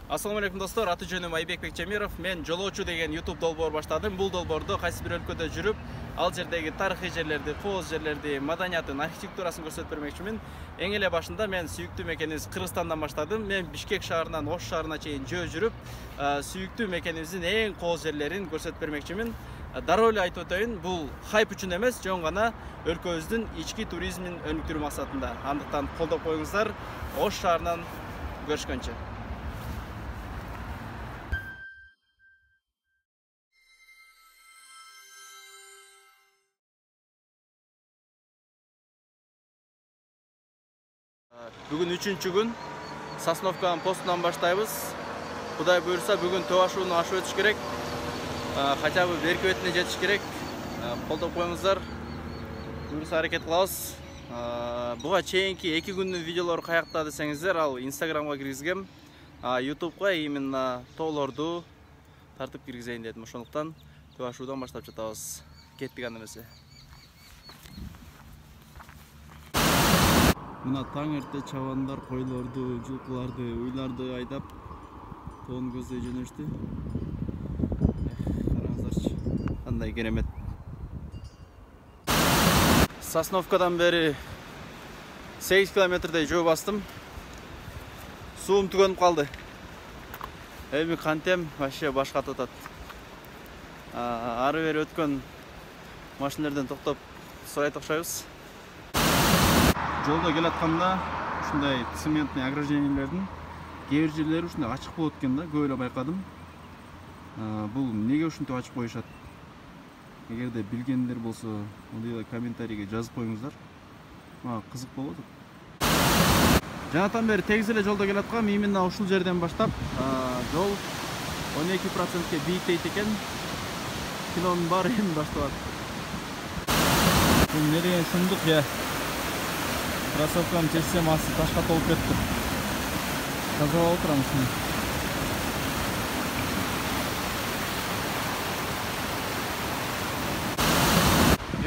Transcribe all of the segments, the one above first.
Assalamu alaikum достор, аты жөнүм Айбек Бекчемиров. Мен жолоочу деген YouTube долбоор баштадым. Бул долбоордо кайсы бир өлкөдө жүрүп, ал жердеги тарыхый жерлерди, кооз жерлерди, маданиятын, архитектурасын көрсөтүп бермекчимин. Эң эле башында мен сүйүктүү мекенибиз Кыргызстандан баштадым. Мен Бишкек шаарынан Ош шаарына чейин жүрүп, сүйүктүү мекенибиздин эң кооз жерлерин көрсөтүп бермекчимин. Дароо эле айтып өтөйүн, бул хайп үчүн эмес, жөн гана өлкөбүздүн ички туризмин өнүктүрүү максатында. Андыктан колдоп коюңуздар. Ош шаарынан көрүшкөнчө. Бүгүн 3-чү күн. Сосновканын постунан баштайбыз. Кудай буйрса, бүгүн Төө ашууну ашып өтүш керек. Хотя бы берки бетине жетиш керек. Колдоп коюңуздар. Буйрса аракет кылабыз. Буга чейинки 2 күндүн видеолору каякта десеңиздер, ал Instagramга киргизгем. YouTubeга именно тоолорду тартып киргизейин дедим. Ошондуктан Төө ашуудан баштап жатабыз. Кеттик анда эмесе. Мына таң эрте чабандар койлорду, жылкыларды, уйларды айдап тоон көздөй жөнөштү. Караңыздарчы, кандай керемет. Сосновкадан бери 8 километрдей жөө бастым. Суум түгөнүп калды. Эми кантем вообще баш катып атат. Ары бери өткөн машиналерден токтоп сурайт окшойбуз. Жолда келатканда ушундай цементный ограждениялердин кээ бир жерлери ушундай ачык болот экен да, көп эле байкадым. Бул эмнеге ушинтип ачып коюшат? Эгерде билгендер болсо, мындай комментарийге жазып коюңуздар. Мага кызык болуп атат. Жанатан бери тегиз эле жолдо келаткам, именно ушул жерден баштап жол 12%ке бийиктейт экен. Кинонун баары эми башталат. Бул эмне деген шундук я? Кроссовкам чечсем асты ташка толуп кетти. Тазалап отурам ушуну.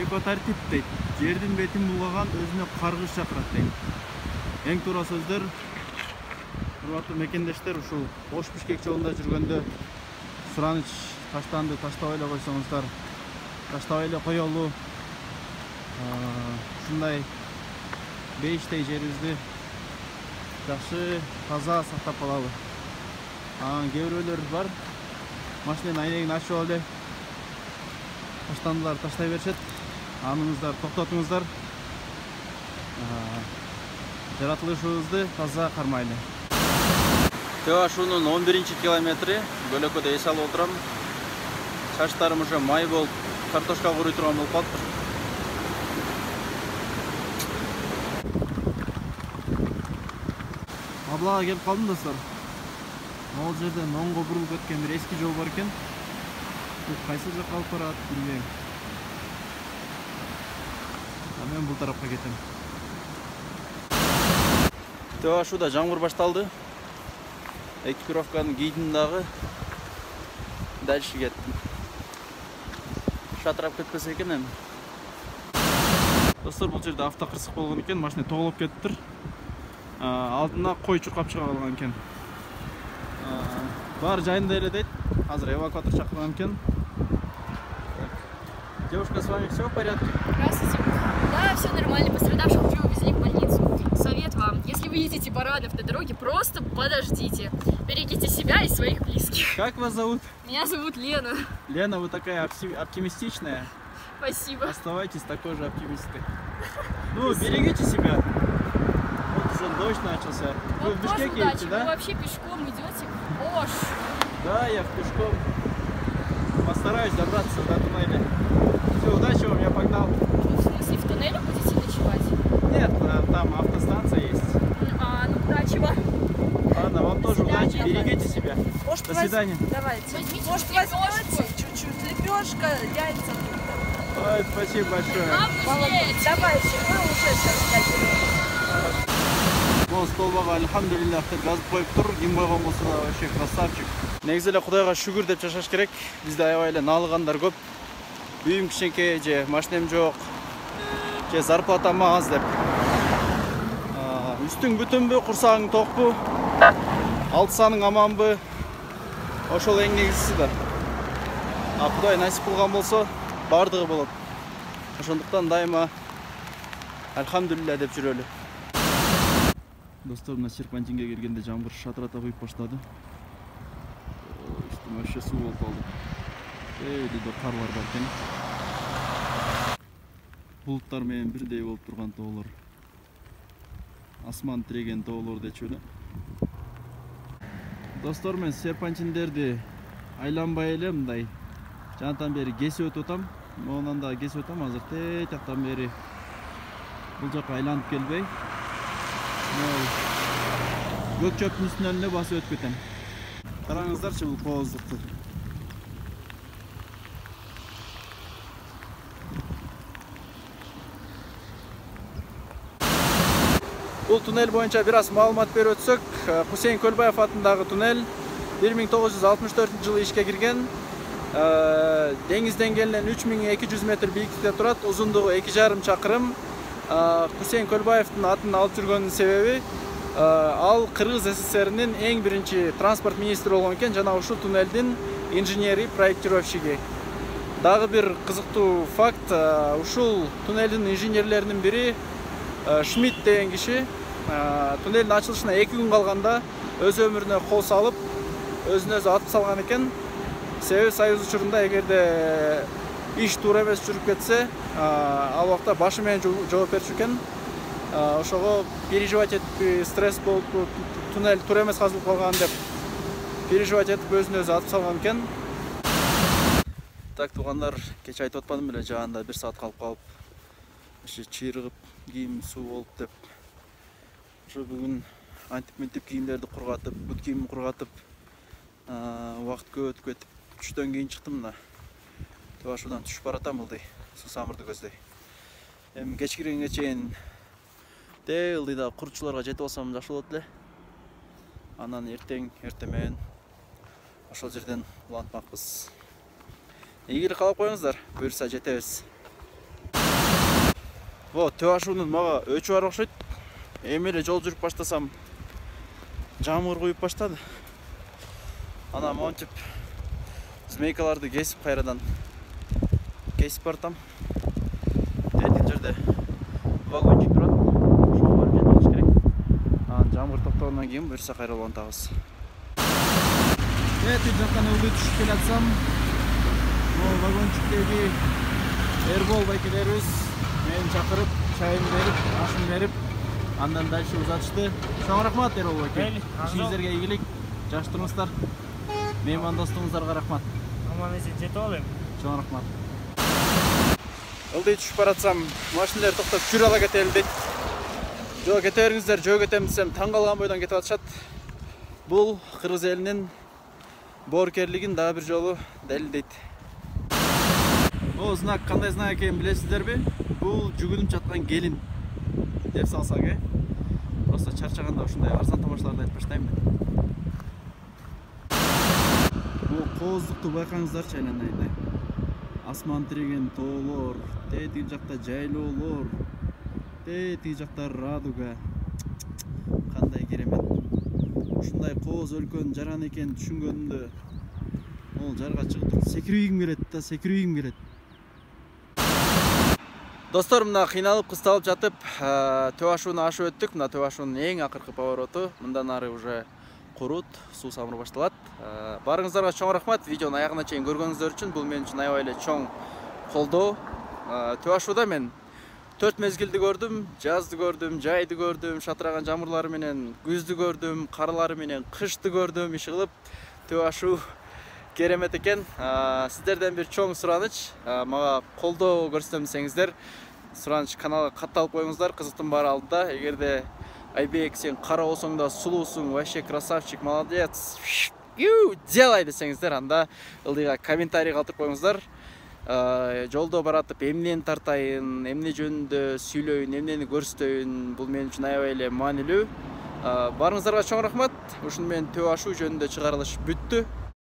Экотартип дейт. Жердин бетин булгаган өзүнө каргыш чакырат дейт. Эң туура сөздөр. Урматтуу мекендештер, ушул Ош Бишкек жолунда жүргөндө сураныч таштанды, таштабай эле койсоңуздар, таштабай эле коелу. Ушундай бейиштей жерибизди жакшы таза сактап калалы. Кээ бирөөлөр бар, машинанын айнегин ачып алып эле таштандылар таштай беришет. Аныңыздар токтотуңуздар. Жаратылышыбызды таза кармайлы. Төө ашуунун 11-чи километри бөлөкөдө эс алып отурам. Чачтарым уже май болуп, картошка куруй турган болуп калыптыр. Аблага келип калдым достор. Могул жерден оңго бурулуп өткөн бир эски жол бар экен. Бул кайсы жакка алып барат билбейм. Мен бул тарапка кетем. Төө ашууда жамгыр башталды. Экипировканы кийдим дагы. Дальше кеттим. Шатырап кетпесе экен эми. Достор, бул жерде автокырсык болгон экен, машина тоголоп кетиптир. Алдына кой чуркап чыга калган экен. Баары жайында эле дейт. Азыр эвакуатор чакырган экен. Девушка, с вами все в порядке? Здравствуйте. Да, все нормально. Пострадавших уже увезли в больницу. Совет вам, если вы едете Баранов на дороге, просто подождите. Берегите себя и своих близких. Как вас зовут? Меня зовут Лена. Лена, вы такая оптимистичная. Спасибо. Оставайтесь такой же оптимисткой. Ну, берегите себя. Вот уже дождь начался. Вы в Бишкеке едете, да? Вы вообще пешком идете в Ош? Да, я пешком. Постараюсь добраться до туннеля. Все, удачи вам, я погнал. Вы, в смысле, в туннеле будете ночевать? Нет, там автостанция есть. Ну, удачи вам. Ладно, вам тоже удачи, берегите себя. Может, до свидания. Давайте. Возьмите Может, возьмете чуть-чуть лепешка, яйца. Ой, спасибо большое. Давайте, мы уже сейчас дойдем. Бұл столбаға альхамдулиллах деп жазып қойып тұр. Ким қойған болса да вообще красавчик. Негізі эле Кудайга шүгүр деп жашаш керек. Бизде аябай эле налыгандар көп. Үйүм кичинекей же машинем жок. Же зарплатам аз деп. Үстүң бүтүнбү, курсагың токпу? Алтысаның аманбы, ошол эң негизгиси да. Кудай насип кылган болсо, бардыгы болот. Ошондуктан дайыма альхамдулилля деп жүрөлү. Достор, мына серпантинге келгенде жамгыр шатырата куюп баштады. Үстүм вообще суу болуп калды. Үйдө карлар бар экен. Булуттар менен бирдей болуп турган тоолор. Асман тиреген тоолор дечү эле. Достор, мен серпантиндерди айланбай эле мындай жантан бери кесип өтүп атам. Монан да кесип өтөм. Азыр тээ жактан бери бул жака айланып келбей, көк чөптүн үстүнөн эле басып өтүп кетем. Караңыздарчы бул кооздукту. Бул туннель боюнча бир аз маалымат берип өтсөк, Хусейин Көлбаев атындагы туннель 1964 жылы ишке кирген. Деңиз деңгээлинен 3200 метр бийиктикте турат, узундугу 2,5 чакырым. Хусейин Көлбаевдин атын алып жүргөнүнүн себеби, ал Кыргыз СССРинин эң биринчи транспорт министри болгон экен жана ушул туннелдин инженери, проектировщиги. Дагы бир кызыктуу факт, ушул туннелдин инженерлеринин бири Шмидт деген киши туннелдин ачылышына 2 күн калганда өз өмүрүнө кол салып, өзүн өзү атып салган экен. Себеби Союз учурунда эгерде иш туура эмес жүрүп кетсе, ал убакта башы менен жооп берчү экен. Ошого переживать этип, стресс болуп, туннель туура эмес казылып калган деп переживать этип өзүн өзү атып салган экен. Так, туугандар, кеч айтып атпадым беле, жаанда 1 саат калып калып, чыйрыгып, кийим суу болуп деп. Ошо бүгүн антип-ментип кийимдерди кургатып, бут кийимди кургатып, убакыт көп өтүп кетип, түштөн кийин чыктым мына. Төашуудан түшүп баратам ылдый, суу самырды көздөй. Эми кечкиргенге чейин ылдыйда курчуларга жетип алсам жакшы болот эле. Анан эртең менен ошол жерден улантмакпыз. Ийгилик каалап коюңуздар, буюрса жетебиз. Төашуунун мага өчү бар окшойт. Эми эле жол жүрүп баштасам жамгыр куюп баштады. Анан монтип змейкаларды кесип кайрадан кесип бартам. Тетик жерде вагончик турат. Ошого барып жетип алыш керек. Анан жамгыр токтогондон кийин буюрса кайра улантабыз. Тетик жактан ылдый түшүп келатсам, могу вагончиктеги Эрбол байкелерибиз мени чакырып, чайын берип, ашын берип, андан дальше узатышты. Чоң рахмат, Эрбол байке. Ишиңиздерге ийгилик, жакшы туруңуздар. Меймандостуңуздарга рахмат. Аман эсен жетип алайм. Чоң рахмат. Ылдый түшүп баратсам, машиналар токтоп жүрө ала кетели дейт. Жок, кете бериңиздер, жөө кетем десем, таң калган бойдон кетип атышат. Бул Кыргыз элинин боорукерлигин дагы бир жолу далилдейт. Бул знак кандай знак экенин билесиздерби? Бул жүгүнүп жаткан келин деп салсак, Просто чарчаганда ушундай арзан тамашаларды айтып баштайм мен. Бул кооздукту байкаңыздарчы айланайдай. Асман тиреген тоолор, тетиги жакта жайлоолор, тетиги жакта радуга. Кандай керемет. Ушундай кооз өлкөнүн жаран экенин түшүнгөнүмдө ол жарга чыгып секирүүгүм келет. Достор, мына кыйналып кысталып жатып, Төашууну ашып өттүк. Мына Төашуунун эң акыркы повороту. Мындан ары уже курут, суу самыр башталат. Барыңыздарга чоң рахмат. Видеону аягына чейин көргөнүңүздөр үчүн. Бул мен үчүн аябай эле чоң колдоо. Төашууда мен 4 мезгилди көрдүм, жазды көрдүм, жайды көрдүм, шатыраган жамырлары менен күздү көрдүм, карлары менен кышты көрдүм. Иши кылып Төашуу керемет экен. Сиздерден бир чоң сураныч, мага колдоо көрсөтөм десеңиздер, сураныч каналга катталып коюңуздар. Кызыктын баары алдыда. Эгерде Айбек, сен кара болсоң да сулуусуң, вообще красавчик, молодец, делай десеңиздер, анда ылдыйга комментарий калтырып коюңуздар. Жолдо баратып эмнени тартайын, эмне жөнүндө сүйлөйүн, эмнени көрсөтөйүн, бул мен үчүн аябай эле маанилүү. Барыңыздарга чоң рахмат. Ушуну менен Төашуу жөнүндө чыгарылыш бүттү.